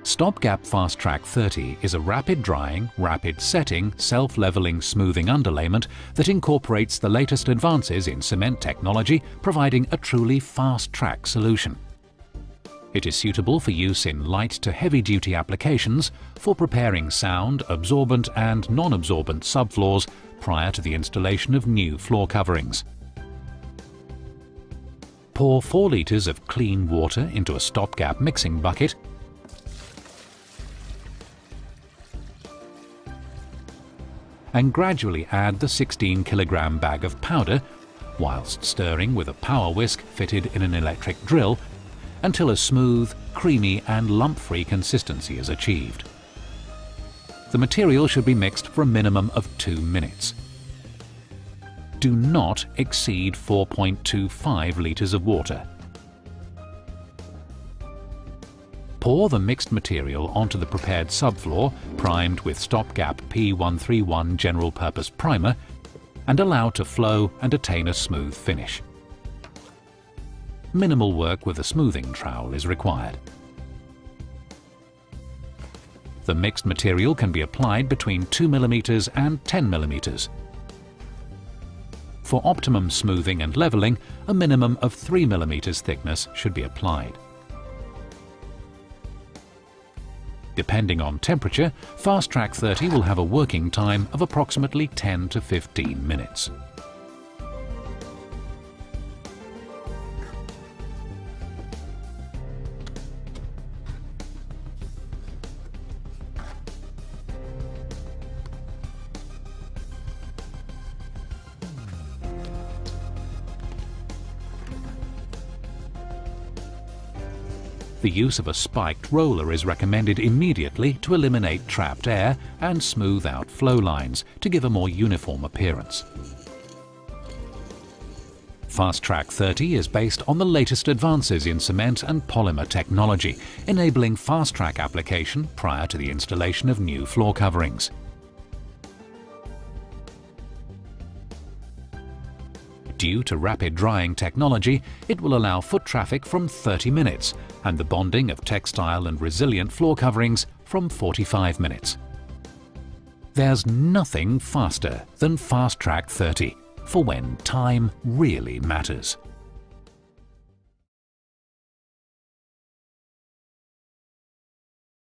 STOPGAP FAST-TRACK 30 is a rapid drying, rapid setting, self-leveling smoothing underlayment that incorporates the latest advances in cement technology, providing a truly fast-track solution. It is suitable for use in light to heavy-duty applications for preparing sound, absorbent and non-absorbent subfloors prior to the installation of new floor coverings. Pour 4 litres of clean water into a STOPGAP mixing bucket and gradually add the 16 kilogram bag of powder whilst stirring with a power whisk fitted in an electric drill until a smooth, creamy and lump-free consistency is achieved. The material should be mixed for a minimum of 2 minutes. Do not exceed 4.25 litres of water. Pour the mixed material onto the prepared subfloor, primed with STOPGAP P131 General Purpose Primer, and allow to flow and attain a smooth finish. Minimal work with a smoothing trowel is required. The mixed material can be applied between 2 mm and 10 mm. For optimum smoothing and levelling, a minimum of 3 mm thickness should be applied. Depending on temperature, FAST-TRACK 30 will have a working time of approximately 10 to 15 minutes. The use of a spiked roller is recommended immediately to eliminate trapped air and smooth out flow lines to give a more uniform appearance. FAST-TRACK 30 is based on the latest advances in cement and polymer technology, enabling fast-track application prior to the installation of new floor coverings. Due to rapid drying technology, it will allow foot traffic from 30 minutes and the bonding of textile and resilient floor coverings from 45 minutes. There's nothing faster than FAST-TRACK 30 for when time really matters.